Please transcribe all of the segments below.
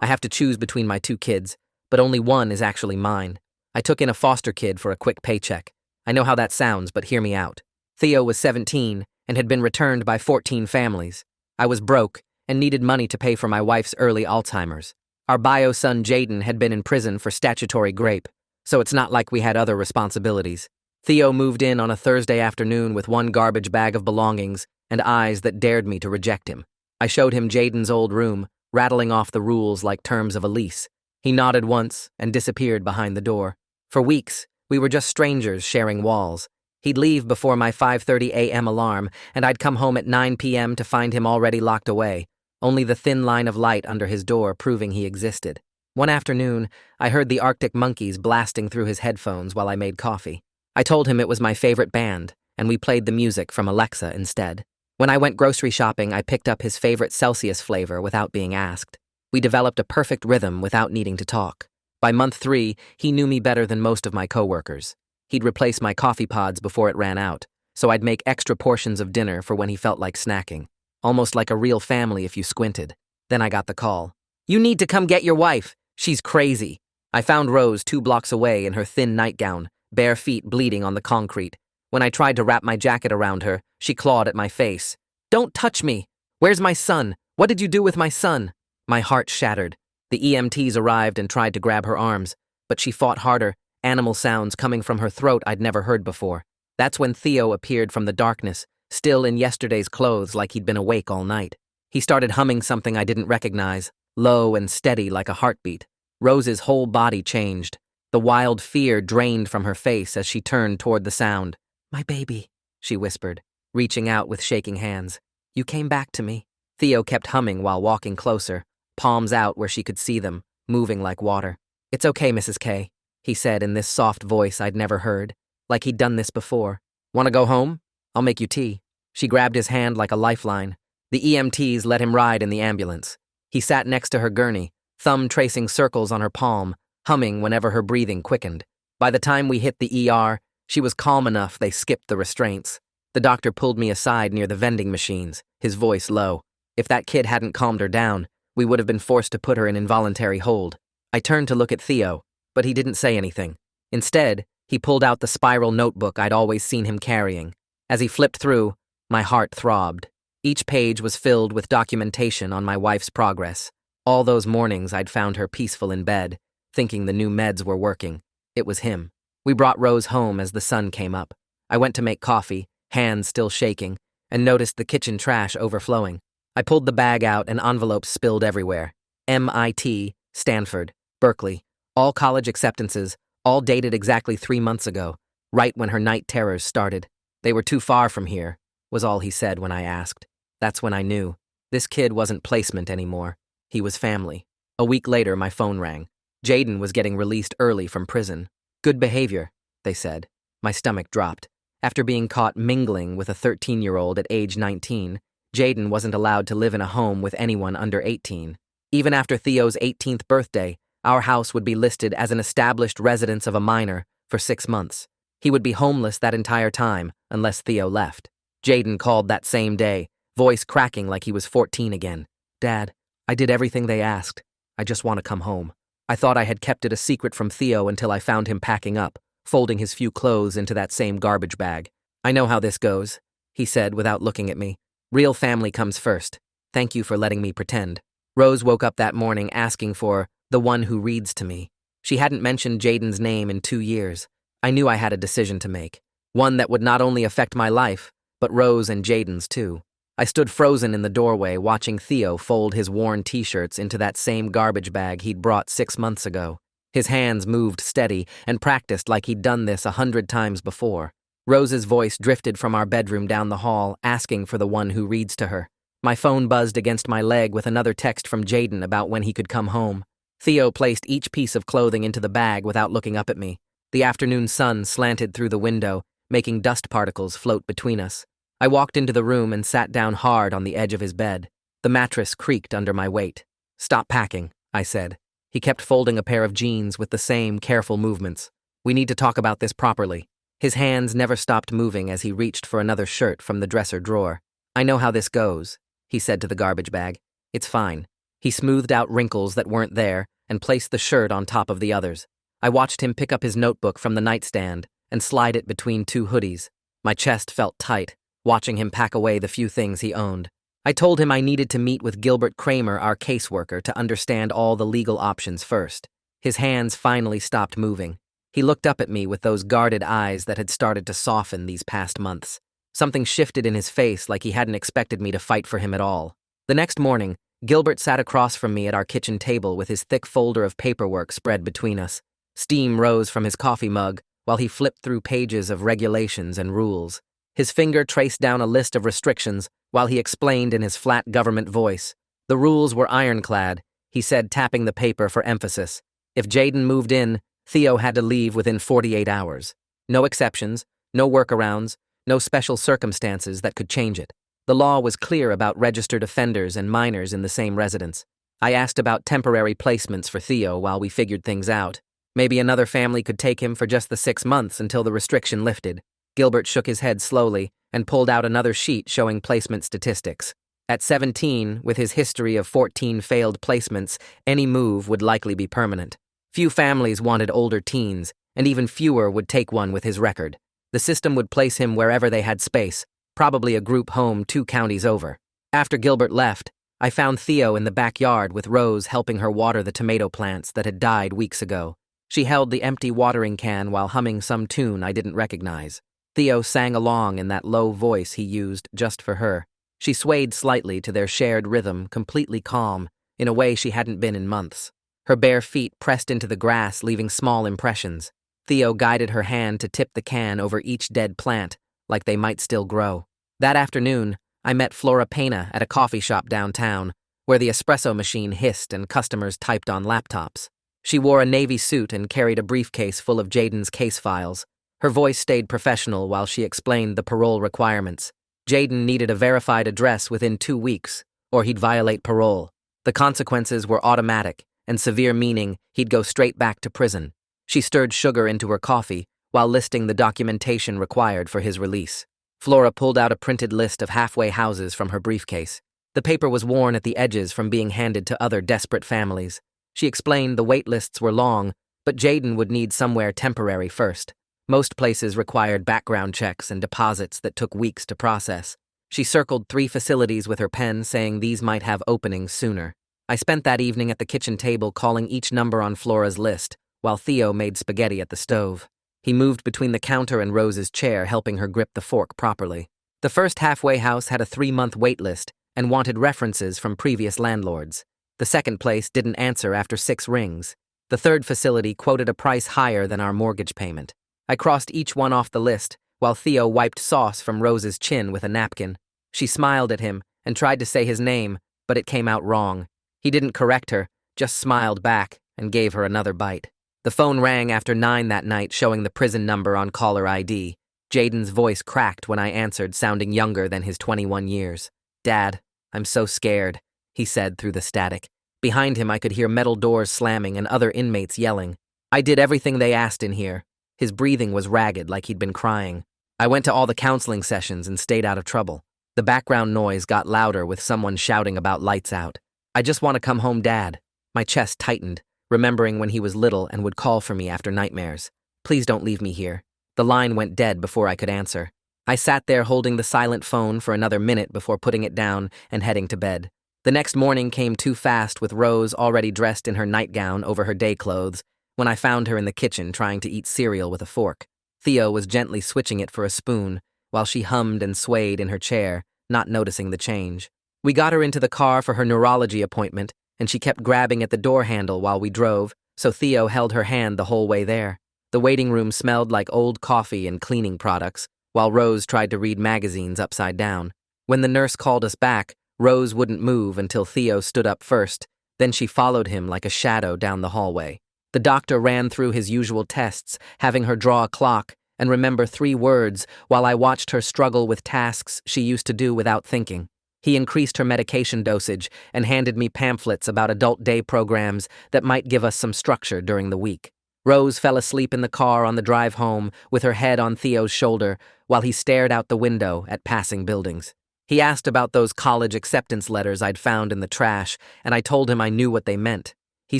I have to choose between my two kids, but only one is actually mine. I took in a foster kid for a quick paycheck. I know how that sounds, but hear me out. Theo was 17 and had been returned by 14 families. I was broke and needed money to pay for my wife's early Alzheimer's. Our bio son Jaden had been in prison for statutory rape, so it's not like we had other responsibilities. Theo moved in on a Thursday afternoon with one garbage bag of belongings and eyes that dared me to reject him. I showed him Jaden's old room, rattling off the rules like terms of a lease. He nodded once and disappeared behind the door. For weeks, we were just strangers sharing walls. He'd leave before my 5:30 a.m. alarm, and I'd come home at 9 p.m. to find him already locked away, only the thin line of light under his door proving he existed. One afternoon, I heard the Arctic Monkeys blasting through his headphones while I made coffee. I told him it was my favorite band, and we played the music from Alexa instead. When I went grocery shopping, I picked up his favorite Celsius flavor without being asked. We developed a perfect rhythm without needing to talk. By month 3, he knew me better than most of my coworkers. He'd replace my coffee pods before it ran out, so I'd make extra portions of dinner for when he felt like snacking. Almost like a real family if you squinted. Then I got the call. "You need to come get your wife. She's crazy." I found Rose 2 blocks away in her thin nightgown, bare feet bleeding on the concrete. When I tried to wrap my jacket around her, she clawed at my face. "Don't touch me! Where's my son? What did you do with my son?" My heart shattered. The EMTs arrived and tried to grab her arms, but she fought harder, animal sounds coming from her throat I'd never heard before. That's when Theo appeared from the darkness, still in yesterday's clothes like he'd been awake all night. He started humming something I didn't recognize, low and steady like a heartbeat. Rose's whole body changed. The wild fear drained from her face as she turned toward the sound. "My baby," she whispered, reaching out with shaking hands. "You came back to me." Theo kept humming while walking closer, palms out where she could see them, moving like water. "It's okay, Mrs. K," he said in this soft voice I'd never heard, like he'd done this before. "Want to go home? I'll make you tea." She grabbed his hand like a lifeline. The EMTs let him ride in the ambulance. He sat next to her gurney, thumb tracing circles on her palm, humming whenever her breathing quickened. By the time we hit the ER, she was calm enough they skipped the restraints. The doctor pulled me aside near the vending machines, his voice low. If that kid hadn't calmed her down, we would have been forced to put her in involuntary hold. I turned to look at Theo, but he didn't say anything. Instead, he pulled out the spiral notebook I'd always seen him carrying. As he flipped through, my heart throbbed. Each page was filled with documentation on my wife's progress. All those mornings I'd found her peaceful in bed, thinking the new meds were working. It was him. We brought Rose home as the sun came up. I went to make coffee, hands still shaking, and noticed the kitchen trash overflowing. I pulled the bag out and envelopes spilled everywhere. MIT, Stanford, Berkeley, all college acceptances, all dated exactly 3 months ago, right when her night terrors started. "They were too far from here," was all he said when I asked. That's when I knew. This kid wasn't placement anymore. He was family. A week later, my phone rang. Jaden was getting released early from prison. "Good behavior," they said. My stomach dropped. After being caught mingling with a 13-year-old at age 19, Jaden wasn't allowed to live in a home with anyone under 18. Even after Theo's 18th birthday, our house would be listed as an established residence of a minor for 6 months. He would be homeless that entire time, unless Theo left. Jaden called that same day, voice cracking like he was 14 again. "Dad, I did everything they asked. I just want to come home." I thought I had kept it a secret from Theo until I found him packing up, folding his few clothes into that same garbage bag. "I know how this goes," he said without looking at me. "Real family comes first. Thank you for letting me pretend." Rose woke up that morning asking for the one who reads to me. She hadn't mentioned Jaden's name in 2 years. I knew I had a decision to make, one that would not only affect my life, but Rose and Jaden's too. I stood frozen in the doorway watching Theo fold his worn t-shirts into that same garbage bag he'd brought 6 months ago. His hands moved steady and practiced like he'd done this 100 times before. Rose's voice drifted from our bedroom down the hall, asking for the one who reads to her. My phone buzzed against my leg with another text from Jaden about when he could come home. Theo placed each piece of clothing into the bag without looking up at me. The afternoon sun slanted through the window, making dust particles float between us. I walked into the room and sat down hard on the edge of his bed. The mattress creaked under my weight. "Stop packing," I said. He kept folding a pair of jeans with the same careful movements. "We need to talk about this properly." His hands never stopped moving as he reached for another shirt from the dresser drawer. "I know how this goes," he said to the garbage bag. "It's fine." He smoothed out wrinkles that weren't there and placed the shirt on top of the others. I watched him pick up his notebook from the nightstand and slide it between two hoodies. My chest felt tight, watching him pack away the few things he owned. I told him I needed to meet with Gilbert Kramer, our caseworker, to understand all the legal options first. His hands finally stopped moving. He looked up at me with those guarded eyes that had started to soften these past months. Something shifted in his face, like he hadn't expected me to fight for him at all. The next morning, Gilbert sat across from me at our kitchen table with his thick folder of paperwork spread between us. Steam rose from his coffee mug while he flipped through pages of regulations and rules. His finger traced down a list of restrictions while he explained in his flat government voice. The rules were ironclad, he said, tapping the paper for emphasis. If Jaden moved in, Theo had to leave within 48 hours. No exceptions, no workarounds, no special circumstances that could change it. The law was clear about registered offenders and minors in the same residence. I asked about temporary placements for Theo while we figured things out. Maybe another family could take him for just the 6 months until the restriction lifted. Gilbert shook his head slowly and pulled out another sheet showing placement statistics. At 17, with his history of 14 failed placements, any move would likely be permanent. Few families wanted older teens, and even fewer would take one with his record. The system would place him wherever they had space, probably a group home 2 counties over. After Gilbert left, I found Theo in the backyard with Rose helping her water the tomato plants that had died weeks ago. She held the empty watering can while humming some tune I didn't recognize. Theo sang along in that low voice he used just for her. She swayed slightly to their shared rhythm, completely calm, in a way she hadn't been in months. Her bare feet pressed into the grass, leaving small impressions. Theo guided her hand to tip the can over each dead plant, like they might still grow. That afternoon, I met Flora Pena at a coffee shop downtown, where the espresso machine hissed and customers typed on laptops. She wore a navy suit and carried a briefcase full of Jaden's case files. Her voice stayed professional while she explained the parole requirements. Jaden needed a verified address within 2 weeks, or he'd violate parole. The consequences were automatic and severe, meaning he'd go straight back to prison. She stirred sugar into her coffee while listing the documentation required for his release. Flora pulled out a printed list of halfway houses from her briefcase. The paper was worn at the edges from being handed to other desperate families. She explained the wait lists were long, but Jaden would need somewhere temporary first. Most places required background checks and deposits that took weeks to process. She circled 3 facilities with her pen, saying these might have openings sooner. I spent that evening at the kitchen table calling each number on Flora's list, while Theo made spaghetti at the stove. He moved between the counter and Rose's chair, helping her grip the fork properly. The first halfway house had a 3-month wait list and wanted references from previous landlords. The second place didn't answer after 6 rings. The third facility quoted a price higher than our mortgage payment. I crossed each one off the list, while Theo wiped sauce from Rose's chin with a napkin. She smiled at him and tried to say his name, but it came out wrong. He didn't correct her, just smiled back and gave her another bite. The phone rang after 9 that night, showing the prison number on caller ID. Jaden's voice cracked when I answered, sounding younger than his 21 years. "Dad, I'm so scared," he said through the static. Behind him, I could hear metal doors slamming and other inmates yelling. I did everything they asked in here. His breathing was ragged, like he'd been crying. I went to all the counseling sessions and stayed out of trouble. The background noise got louder with someone shouting about lights out. "I just want to come home, Dad." My chest tightened, remembering when he was little and would call for me after nightmares. "Please don't leave me here." The line went dead before I could answer. I sat there holding the silent phone for another minute before putting it down and heading to bed. The next morning came too fast, with Rose already dressed in her nightgown over her day clothes when I found her in the kitchen trying to eat cereal with a fork. Theo was gently switching it for a spoon while she hummed and swayed in her chair, not noticing the change. We got her into the car for her neurology appointment, and she kept grabbing at the door handle while we drove, so Theo held her hand the whole way there. The waiting room smelled like old coffee and cleaning products, while Rose tried to read magazines upside down. When the nurse called us back, Rose wouldn't move until Theo stood up first, then she followed him like a shadow down the hallway. The doctor ran through his usual tests, having her draw a clock and remember 3 words while I watched her struggle with tasks she used to do without thinking. He increased her medication dosage and handed me pamphlets about adult day programs that might give us some structure during the week. Rose fell asleep in the car on the drive home with her head on Theo's shoulder while he stared out the window at passing buildings. He asked about those college acceptance letters I'd found in the trash, and I told him I knew what they meant. He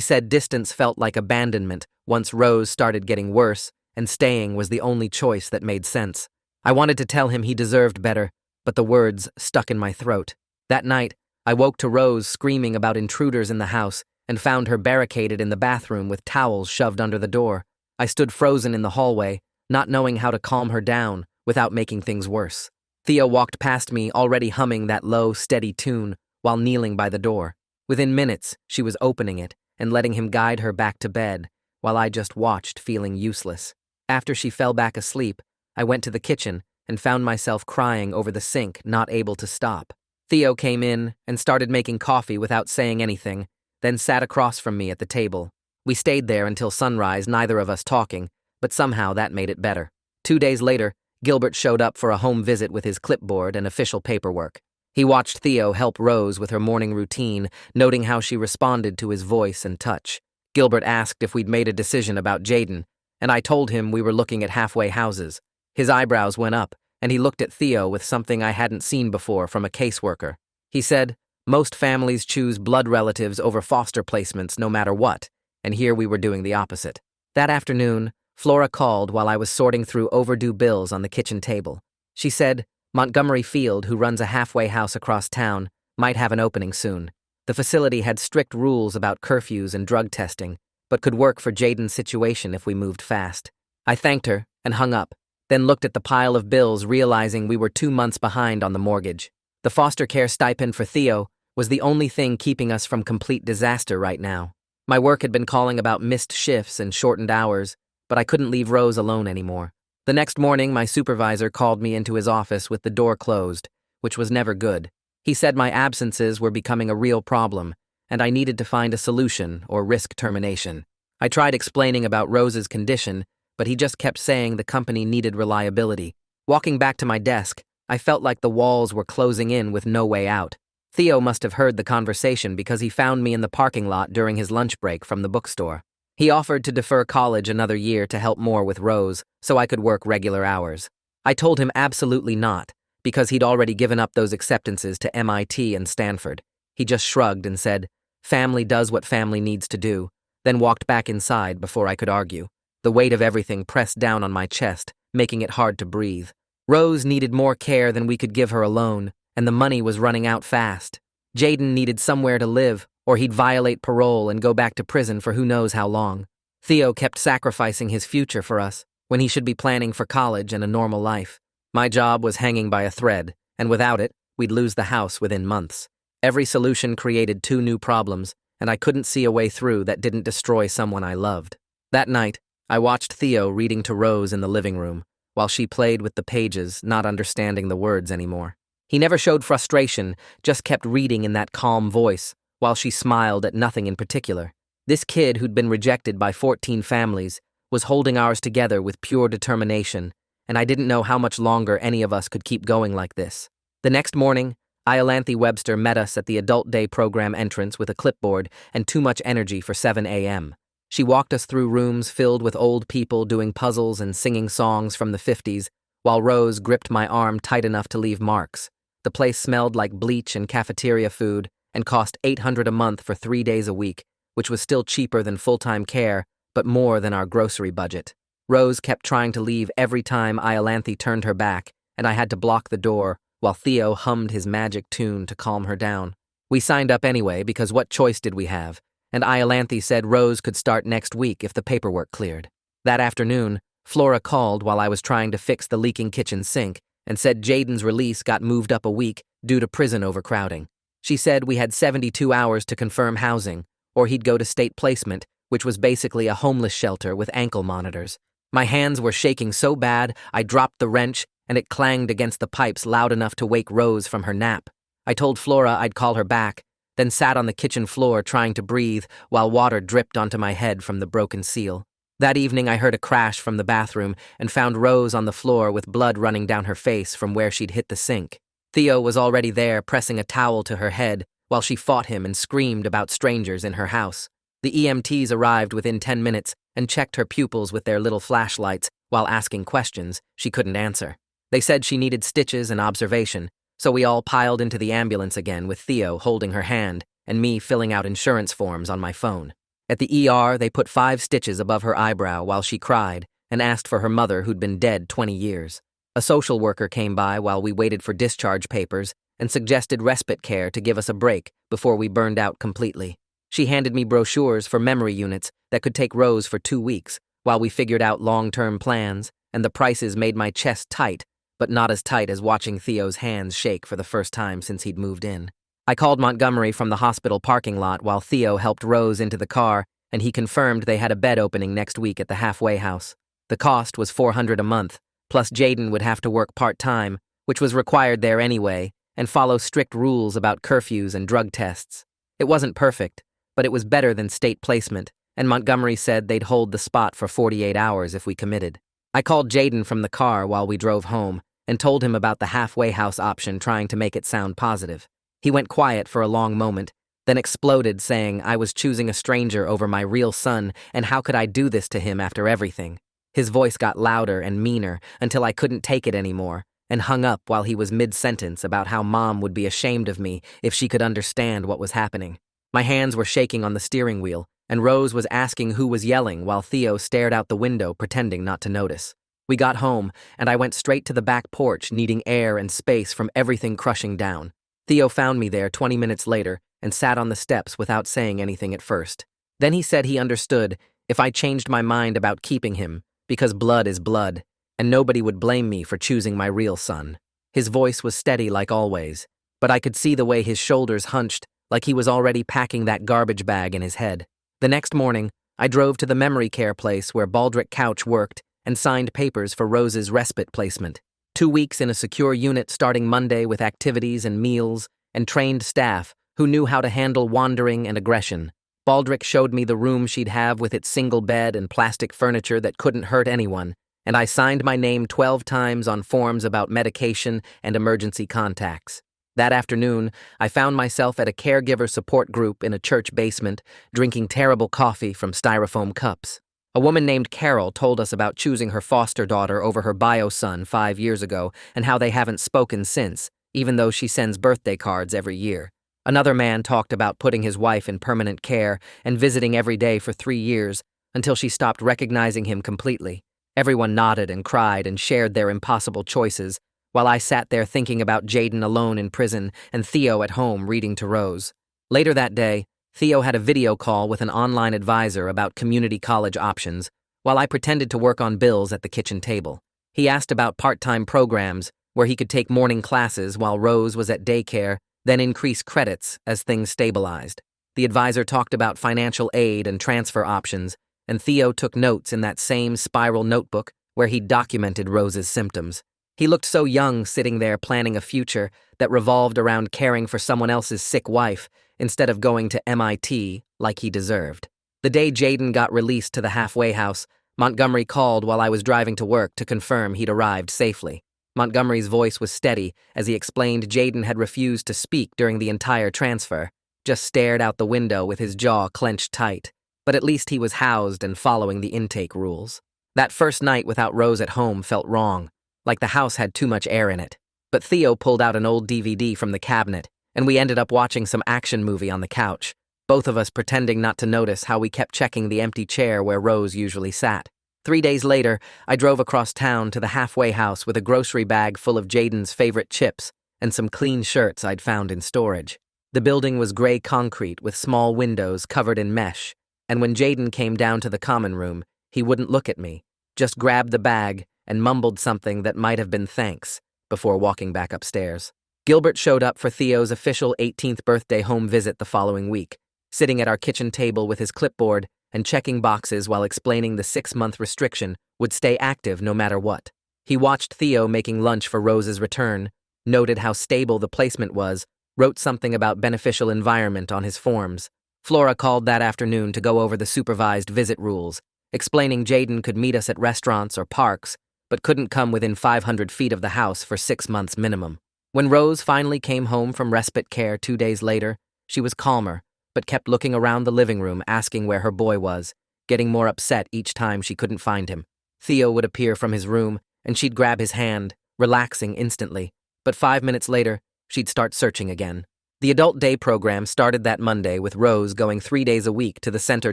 said distance felt like abandonment once Rose started getting worse, and staying was the only choice that made sense. I wanted to tell him he deserved better, but the words stuck in my throat. That night, I woke to Rose screaming about intruders in the house and found her barricaded in the bathroom with towels shoved under the door. I stood frozen in the hallway, not knowing how to calm her down without making things worse. Theo walked past me, already humming that low, steady tune, while kneeling by the door. Within minutes, she was opening it and letting him guide her back to bed, while I just watched, feeling useless. After she fell back asleep, I went to the kitchen and found myself crying over the sink, not able to stop. Theo came in and started making coffee without saying anything, then sat across from me at the table. We stayed there until sunrise, neither of us talking, but somehow that made it better. 2 days later, Gilbert showed up for a home visit with his clipboard and official paperwork. He watched Theo help Rose with her morning routine, noting how she responded to his voice and touch. Gilbert asked if we'd made a decision about Jaden, and I told him we were looking at halfway houses. His eyebrows went up, and he looked at Theo with something I hadn't seen before from a caseworker. He said, "Most families choose blood relatives over foster placements no matter what, and here we were doing the opposite." That afternoon, Flora called while I was sorting through overdue bills on the kitchen table. She said Montgomery Field, who runs a halfway house across town, might have an opening soon. The facility had strict rules about curfews and drug testing, but could work for Jaden's situation if we moved fast. I thanked her and hung up, then looked at the pile of bills, realizing we were 2 months behind on the mortgage. The foster care stipend for Theo was the only thing keeping us from complete disaster right now. My work had been calling about missed shifts and shortened hours, but I couldn't leave Rose alone anymore. The next morning, my supervisor called me into his office with the door closed, which was never good. He said my absences were becoming a real problem, and I needed to find a solution or risk termination. I tried explaining about Rose's condition, but he just kept saying the company needed reliability. Walking back to my desk, I felt like the walls were closing in with no way out. Theo must have heard the conversation because he found me in the parking lot during his lunch break from the bookstore. He offered to defer college another year to help more with Rose so I could work regular hours. I told him absolutely not, because he'd already given up those acceptances to MIT and Stanford. He just shrugged and said, "Family does what family needs to do," then walked back inside before I could argue. The weight of everything pressed down on my chest, making it hard to breathe. Rose needed more care than we could give her alone, and the money was running out fast. Jaden needed somewhere to live, or he'd violate parole and go back to prison for who knows how long. Theo kept sacrificing his future for us, when he should be planning for college and a normal life. My job was hanging by a thread, and without it, we'd lose the house within months. Every solution created 2 new problems, and I couldn't see a way through that didn't destroy someone I loved. That night, I watched Theo reading to Rose in the living room, while she played with the pages, not understanding the words anymore. He never showed frustration, just kept reading in that calm voice, while she smiled at nothing in particular. This kid who'd been rejected by 14 families was holding ours together with pure determination, and I didn't know how much longer any of us could keep going like this. The next morning, Iolanthe Webster met us at the Adult Day program entrance with a clipboard and too much energy for 7 a.m. She walked us through rooms filled with old people doing puzzles and singing songs from the 50s, while Rose gripped my arm tight enough to leave marks. The place smelled like bleach and cafeteria food, and cost $800 a month for 3 days a week, which was still cheaper than full-time care, but more than our grocery budget. Rose kept trying to leave every time Iolanthe turned her back, and I had to block the door, while Theo hummed his magic tune to calm her down. We signed up anyway, because what choice did we have? And Iolanthe said Rose could start next week if the paperwork cleared. That afternoon, Flora called while I was trying to fix the leaking kitchen sink, and said Jaden's release got moved up a week due to prison overcrowding. She said we had 72 hours to confirm housing, or he'd go to state placement, which was basically a homeless shelter with ankle monitors. My hands were shaking so bad, I dropped the wrench, and it clanged against the pipes loud enough to wake Rose from her nap. I told Flora I'd call her back, then sat on the kitchen floor trying to breathe while water dripped onto my head from the broken seal. That evening I heard a crash from the bathroom and found Rose on the floor with blood running down her face from where she'd hit the sink. Theo was already there, pressing a towel to her head while she fought him and screamed about strangers in her house. The EMTs arrived within 10 minutes and checked her pupils with their little flashlights while asking questions she couldn't answer. They said she needed stitches and observation, So we all piled into the ambulance again with Theo holding her hand and me filling out insurance forms on my phone. At the ER, they put 5 stitches above her eyebrow while she cried and asked for her mother who'd been dead 20 years. A social worker came by while we waited for discharge papers and suggested respite care to give us a break before we burned out completely. She handed me brochures for memory units that could take Rose for 2 weeks while we figured out long-term plans, and the prices made my chest tight, but not as tight as watching Theo's hands shake for the first time since he'd moved in. I called Montgomery from the hospital parking lot while Theo helped Rose into the car, and he confirmed they had a bed opening next week at the halfway house. The cost was $400 a month, plus Jaden would have to work part-time, which was required there anyway, and follow strict rules about curfews and drug tests. It wasn't perfect, but it was better than state placement, and Montgomery said they'd hold the spot for 48 hours if we committed. I called Jaden from the car while we drove home and told him about the halfway house option, trying to make it sound positive. He went quiet for a long moment, then exploded saying I was choosing a stranger over my real son, and how could I do this to him after everything? His voice got louder and meaner until I couldn't take it anymore, and hung up while he was mid-sentence about how Mom would be ashamed of me if she could understand what was happening. My hands were shaking on the steering wheel, and Rose was asking who was yelling while Theo stared out the window pretending not to notice. We got home, and I went straight to the back porch needing air and space from everything crushing down. Theo found me there 20 minutes later and sat on the steps without saying anything at first. Then he said he understood if I changed my mind about keeping him, because blood is blood, and nobody would blame me for choosing my real son. His voice was steady like always, but I could see the way his shoulders hunched like he was already packing that garbage bag in his head. The next morning, I drove to the memory care place where Baldrick Couch worked and signed papers for Rose's respite placement. 2 weeks in a secure unit starting Monday with activities and meals and trained staff who knew how to handle wandering and aggression. Baldrick showed me the room she'd have with its single bed and plastic furniture that couldn't hurt anyone, and I signed my name 12 times on forms about medication and emergency contacts. That afternoon, I found myself at a caregiver support group in a church basement, drinking terrible coffee from styrofoam cups. A woman named Carol told us about choosing her foster daughter over her bio son 5 years ago and how they haven't spoken since, even though she sends birthday cards every year. Another man talked about putting his wife in permanent care and visiting every day for 3 years until she stopped recognizing him completely. Everyone nodded and cried and shared their impossible choices, while I sat there thinking about Jaden alone in prison and Theo at home reading to Rose. Later that day, Theo had a video call with an online advisor about community college options, while I pretended to work on bills at the kitchen table. He asked about part-time programs, where he could take morning classes while Rose was at daycare, then increase credits as things stabilized. The advisor talked about financial aid and transfer options, and Theo took notes in that same spiral notebook where he documented Rose's symptoms. He looked so young sitting there planning a future that revolved around caring for someone else's sick wife instead of going to MIT like he deserved. The day Jaden got released to the halfway house, Montgomery called while I was driving to work to confirm he'd arrived safely. Montgomery's voice was steady as he explained Jaden had refused to speak during the entire transfer, just stared out the window with his jaw clenched tight. But at least he was housed and following the intake rules. That first night without Rose at home felt wrong, like the house had too much air in it. But Theo pulled out an old DVD from the cabinet, and we ended up watching some action movie on the couch, both of us pretending not to notice how we kept checking the empty chair where Rose usually sat. 3 days later, I drove across town to the halfway house with a grocery bag full of Jaden's favorite chips and some clean shirts I'd found in storage. The building was gray concrete with small windows covered in mesh, and when Jaden came down to the common room, he wouldn't look at me, just grabbed the bag and mumbled something that might have been thanks before walking back upstairs. Gilbert showed up for Theo's official 18th birthday home visit the following week, sitting at our kitchen table with his clipboard and checking boxes while explaining the 6-month restriction would stay active no matter what. He watched Theo making lunch for Rose's return, noted how stable the placement was, wrote something about beneficial environment on his forms. Flora called that afternoon to go over the supervised visit rules, explaining Jaden could meet us at restaurants or parks, but couldn't come within 500 feet of the house for 6 months minimum. When Rose finally came home from respite care 2 days later, she was calmer, but kept looking around the living room asking where her boy was, getting more upset each time she couldn't find him. Theo would appear from his room, and she'd grab his hand, relaxing instantly, but 5 minutes later, she'd start searching again. The adult day program started that Monday with Rose going 3 days a week to the center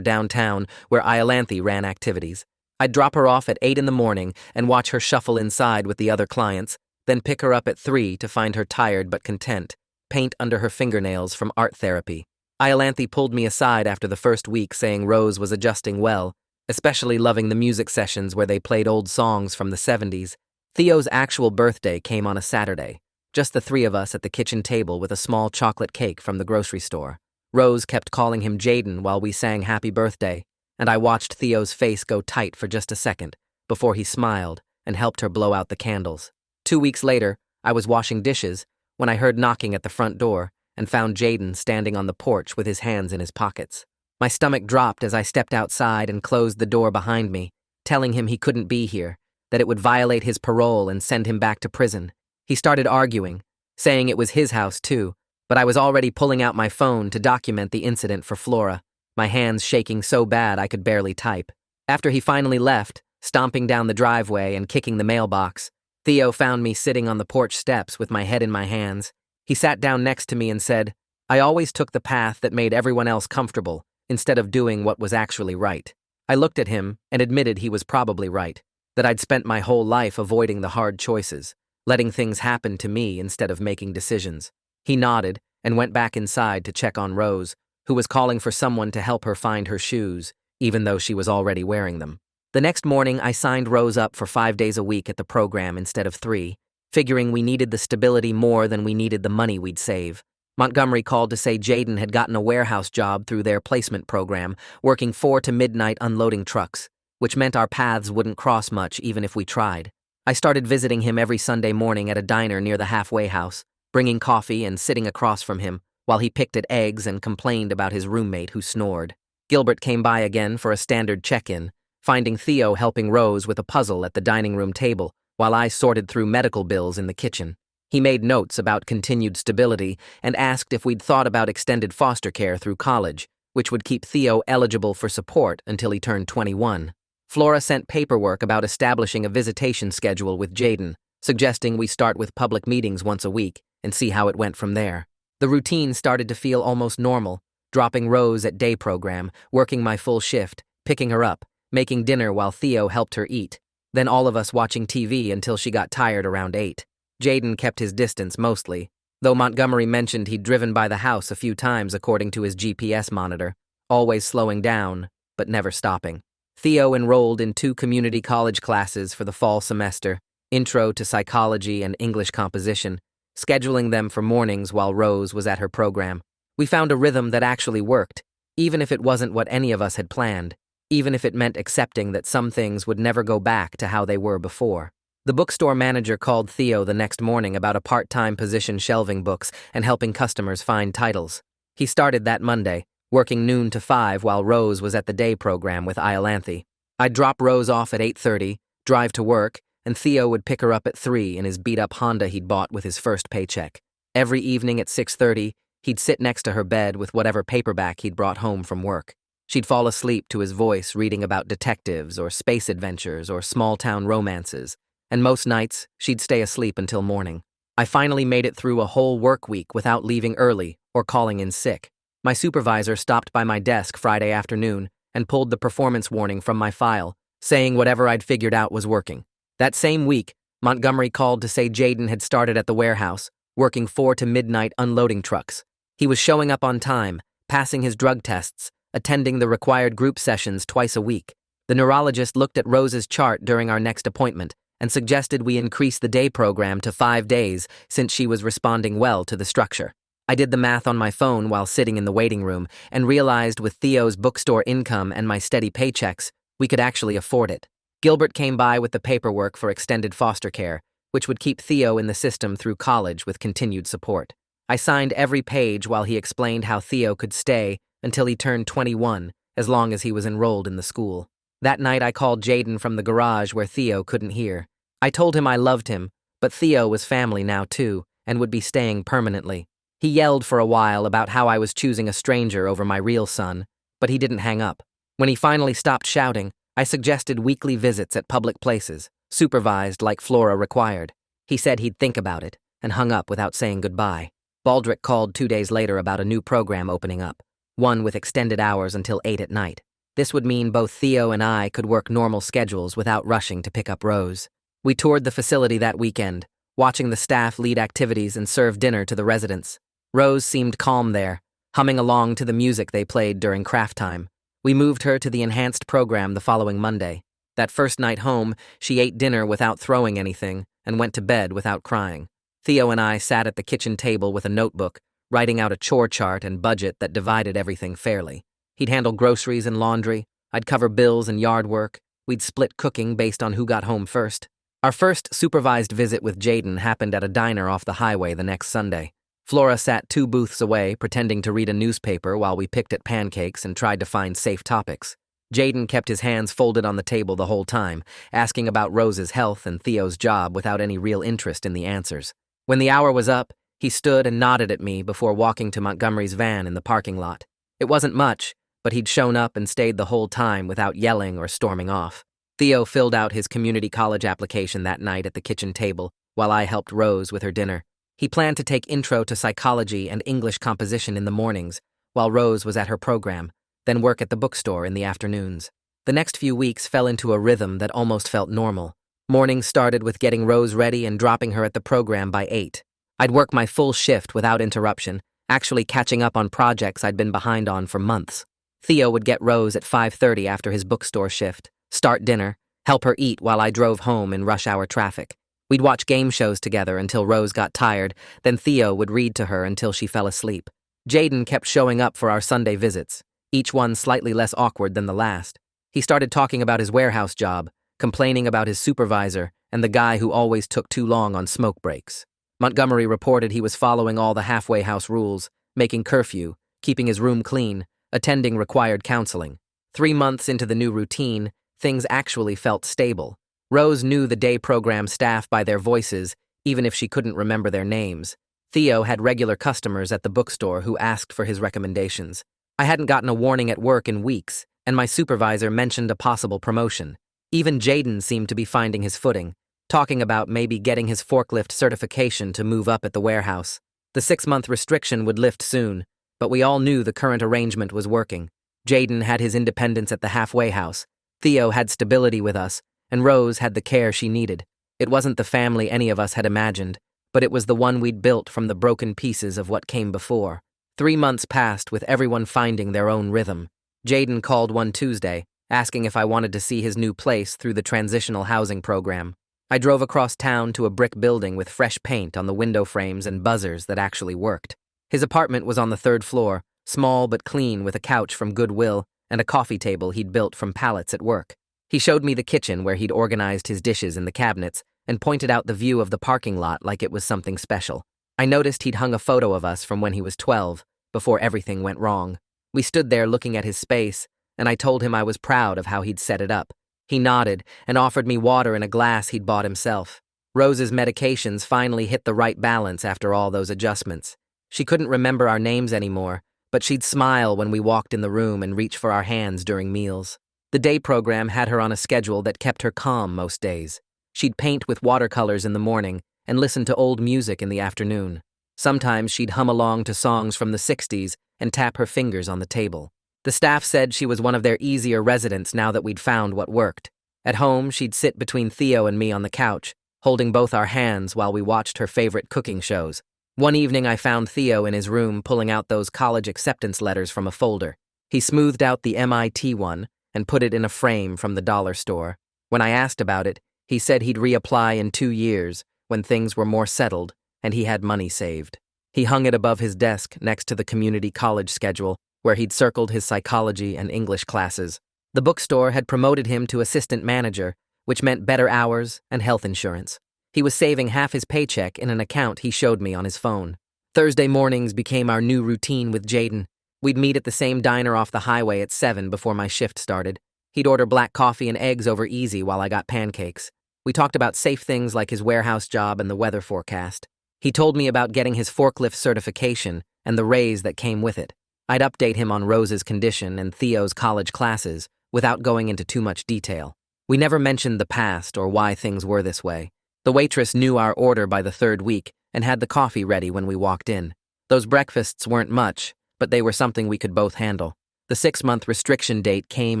downtown where Iolanthe ran activities. I'd drop her off at 8 in the morning and watch her shuffle inside with the other clients, then pick her up at 3 to find her tired but content, paint under her fingernails from art therapy. Iolanthe pulled me aside after the first week saying Rose was adjusting well, especially loving the music sessions where they played old songs from the 70s. Theo's actual birthday came on a Saturday, just the three of us at the kitchen table with a small chocolate cake from the grocery store. Rose kept calling him Jaden while we sang happy birthday, and I watched Theo's face go tight for just a second before he smiled and helped her blow out the candles. 2 weeks later, I was washing dishes when I heard knocking at the front door and found Jaden standing on the porch with his hands in his pockets. My stomach dropped as I stepped outside and closed the door behind me, telling him he couldn't be here, that it would violate his parole and send him back to prison. He started arguing, saying it was his house too, but I was already pulling out my phone to document the incident for Flora, my hands shaking so bad I could barely type. After he finally left, stomping down the driveway and kicking the mailbox, Theo found me sitting on the porch steps with my head in my hands. He sat down next to me and said, "I always took the path that made everyone else comfortable, instead of doing what was actually right." I looked at him and admitted he was probably right, that I'd spent my whole life avoiding the hard choices, letting things happen to me instead of making decisions. He nodded and went back inside to check on Rose, who was calling for someone to help her find her shoes, even though she was already wearing them. The next morning, I signed Rose up for 5 days a week at the program instead of 3, figuring we needed the stability more than we needed the money we'd save. Montgomery called to say Jaden had gotten a warehouse job through their placement program, working 4 to midnight unloading trucks, which meant our paths wouldn't cross much even if we tried. I started visiting him every Sunday morning at a diner near the halfway house, bringing coffee and sitting across from him while he picked at eggs and complained about his roommate who snored. Gilbert came by again for a standard check-in, finding Theo helping Rose with a puzzle at the dining room table while I sorted through medical bills in the kitchen. He made notes about continued stability and asked if we'd thought about extended foster care through college, which would keep Theo eligible for support until he turned 21. Flora sent paperwork about establishing a visitation schedule with Jaden, suggesting we start with public meetings once a week and see how it went from there. The routine started to feel almost normal, dropping Rose at day program, working my full shift, picking her up, making dinner while Theo helped her eat, then all of us watching TV until she got tired around 8. Jaden kept his distance mostly, though Montgomery mentioned he'd driven by the house a few times according to his GPS monitor, always slowing down, but never stopping. Theo enrolled in 2 community college classes for the fall semester, Intro to Psychology and English Composition, scheduling them for mornings while Rose was at her program. We found a rhythm that actually worked, even if it wasn't what any of us had planned, even if it meant accepting that some things would never go back to how they were before. The bookstore manager called Theo the next morning about a part-time position shelving books and helping customers find titles. He started that Monday, working noon to 5 while Rose was at the day program with Iolanthe. I'd drop Rose off at 8:30, drive to work, and Theo would pick her up at 3 in his beat-up Honda he'd bought with his first paycheck. Every evening at 6:30, he'd sit next to her bed with whatever paperback he'd brought home from work. She'd fall asleep to his voice reading about detectives or space adventures or small-town romances, and most nights, she'd stay asleep until morning. I finally made it through a whole work week without leaving early or calling in sick. My supervisor stopped by my desk Friday afternoon and pulled the performance warning from my file, saying whatever I'd figured out was working. That same week, Montgomery called to say Jaden had started at the warehouse, working 4 to midnight unloading trucks. He was showing up on time, passing his drug tests, attending the required group sessions twice a week. The neurologist looked at Rose's chart during our next appointment and suggested we increase the day program to 5 days since she was responding well to the structure. I did the math on my phone while sitting in the waiting room and realized with Theo's bookstore income and my steady paychecks, we could actually afford it. Gilbert came by with the paperwork for extended foster care, which would keep Theo in the system through college with continued support. I signed every page while he explained how Theo could stay until he turned 21, as long as he was enrolled in the school. That night I called Jaden from the garage where Theo couldn't hear. I told him I loved him, but Theo was family now too, and would be staying permanently. He yelled for a while about how I was choosing a stranger over my real son, but he didn't hang up. When he finally stopped shouting, I suggested weekly visits at public places, supervised like Flora required. He said he'd think about it, and hung up without saying goodbye. Baldrick called 2 days later about a new program opening up, one with extended hours until 8 at night. This would mean both Theo and I could work normal schedules without rushing to pick up Rose. We toured the facility that weekend, watching the staff lead activities and serve dinner to the residents. Rose seemed calm there, humming along to the music they played during craft time. We moved her to the enhanced program the following Monday. That first night home, she ate dinner without throwing anything and went to bed without crying. Theo and I sat at the kitchen table with a notebook, writing out a chore chart and budget that divided everything fairly. He'd handle groceries and laundry, I'd cover bills and yard work, we'd split cooking based on who got home first. Our first supervised visit with Jaden happened at a diner off the highway the next Sunday. Flora sat 2 booths away, pretending to read a newspaper while we picked at pancakes and tried to find safe topics. Jaden kept his hands folded on the table the whole time, asking about Rose's health and Theo's job without any real interest in the answers. When the hour was up, he stood and nodded at me before walking to Montgomery's van in the parking lot. It wasn't much, but he'd shown up and stayed the whole time without yelling or storming off. Theo filled out his community college application that night at the kitchen table, while I helped Rose with her dinner. He planned to take intro to psychology and English composition in the mornings, while Rose was at her program, then work at the bookstore in the afternoons. The next few weeks fell into a rhythm that almost felt normal. Mornings started with getting Rose ready and dropping her at the program by 8. I'd work my full shift without interruption, actually catching up on projects I'd been behind on for months. Theo would get Rose at 5:30 after his bookstore shift, start dinner, help her eat while I drove home in rush hour traffic. We'd watch game shows together until Rose got tired, then Theo would read to her until she fell asleep. Jaden kept showing up for our Sunday visits, each one slightly less awkward than the last. He started talking about his warehouse job, complaining about his supervisor and the guy who always took too long on smoke breaks. Montgomery reported he was following all the halfway house rules, making curfew, keeping his room clean, attending required counseling. 3 months into the new routine, things actually felt stable. Rose knew the day program staff by their voices, even if she couldn't remember their names. Theo had regular customers at the bookstore who asked for his recommendations. I hadn't gotten a warning at work in weeks, and my supervisor mentioned a possible promotion. Even Jaden seemed to be finding his footing, talking about maybe getting his forklift certification to move up at the warehouse. The 6-month restriction would lift soon, but we all knew the current arrangement was working. Jaden had his independence at the halfway house, Theo had stability with us, and Rose had the care she needed. It wasn't the family any of us had imagined, but it was the one we'd built from the broken pieces of what came before. 3 months passed with everyone finding their own rhythm. Jaden called one Tuesday, asking if I wanted to see his new place through the transitional housing program. I drove across town to a brick building with fresh paint on the window frames and buzzers that actually worked. His apartment was on the 3rd floor, small but clean, with a couch from Goodwill and a coffee table he'd built from pallets at work. He showed me the kitchen where he'd organized his dishes in the cabinets and pointed out the view of the parking lot like it was something special. I noticed he'd hung a photo of us from when he was 12, before everything went wrong. We stood there looking at his space, and I told him I was proud of how he'd set it up. He nodded and offered me water in a glass he'd bought himself. Rose's medications finally hit the right balance after all those adjustments. She couldn't remember our names anymore, but she'd smile when we walked in the room and reach for our hands during meals. The day program had her on a schedule that kept her calm most days. She'd paint with watercolors in the morning and listen to old music in the afternoon. Sometimes she'd hum along to songs from the 60s and tap her fingers on the table. The staff said she was one of their easier residents now that we'd found what worked. At home, she'd sit between Theo and me on the couch, holding both our hands while we watched her favorite cooking shows. One evening I found Theo in his room pulling out those college acceptance letters from a folder. He smoothed out the MIT one and put it in a frame from the dollar store. When I asked about it, he said he'd reapply in 2 years when things were more settled and he had money saved. He hung it above his desk next to the community college schedule, where he'd circled his psychology and English classes. The bookstore had promoted him to assistant manager, which meant better hours and health insurance. He was saving half his paycheck in an account he showed me on his phone. Thursday mornings became our new routine with Jaden. We'd meet at the same diner off the highway at 7 before my shift started. He'd order black coffee and eggs over easy while I got pancakes. We talked about safe things like his warehouse job and the weather forecast. He told me about getting his forklift certification and the raise that came with it. I'd update him on Rose's condition and Theo's college classes without going into too much detail. We never mentioned the past or why things were this way. The waitress knew our order by the 3rd week and had the coffee ready when we walked in. Those breakfasts weren't much, but they were something we could both handle. The 6-month restriction date came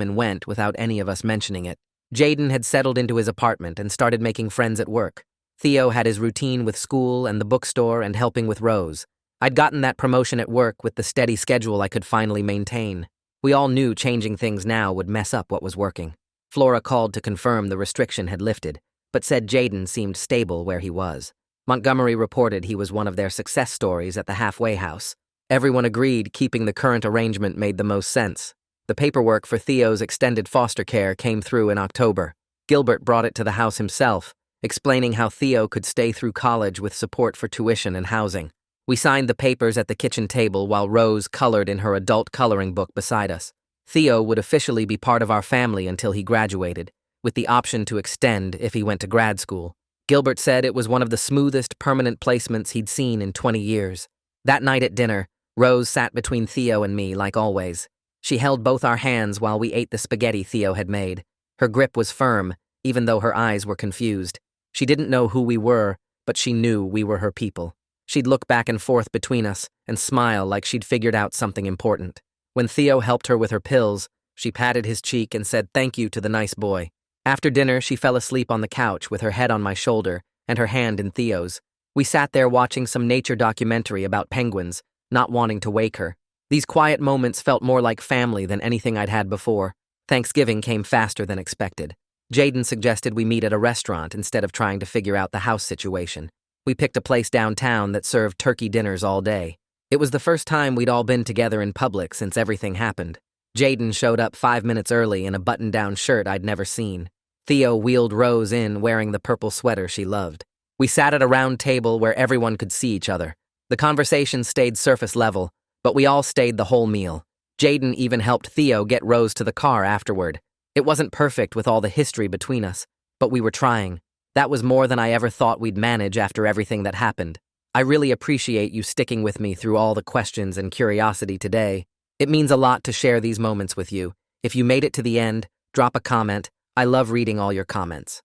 and went without any of us mentioning it. Jaden had settled into his apartment and started making friends at work. Theo had his routine with school and the bookstore and helping with Rose. I'd gotten that promotion at work with the steady schedule I could finally maintain. We all knew changing things now would mess up what was working. Flora called to confirm the restriction had lifted, but said Jaden seemed stable where he was. Montgomery reported he was one of their success stories at the halfway house. Everyone agreed keeping the current arrangement made the most sense. The paperwork for Theo's extended foster care came through in October. Gilbert brought it to the house himself, explaining how Theo could stay through college with support for tuition and housing. We signed the papers at the kitchen table while Rose colored in her adult coloring book beside us. Theo would officially be part of our family until he graduated, with the option to extend if he went to grad school. Gilbert said it was one of the smoothest permanent placements he'd seen in 20 years. That night at dinner, Rose sat between Theo and me like always. She held both our hands while we ate the spaghetti Theo had made. Her grip was firm, even though her eyes were confused. She didn't know who we were, but she knew we were her people. She'd look back and forth between us and smile like she'd figured out something important. When Theo helped her with her pills, she patted his cheek and said thank you to the nice boy. After dinner, she fell asleep on the couch with her head on my shoulder and her hand in Theo's. We sat there watching some nature documentary about penguins, not wanting to wake her. These quiet moments felt more like family than anything I'd had before. Thanksgiving came faster than expected. Jaden suggested we meet at a restaurant instead of trying to figure out the house situation. We picked a place downtown that served turkey dinners all day. It was the first time we'd all been together in public since everything happened. Jaden showed up 5 minutes early in a button-down shirt I'd never seen. Theo wheeled Rose in wearing the purple sweater she loved. We sat at a round table where everyone could see each other. The conversation stayed surface level, but we all stayed the whole meal. Jaden even helped Theo get Rose to the car afterward. It wasn't perfect with all the history between us, but we were trying. That was more than I ever thought we'd manage after everything that happened. I really appreciate you sticking with me through all the questions and curiosity today. It means a lot to share these moments with you. If you made it to the end, drop a comment. I love reading all your comments.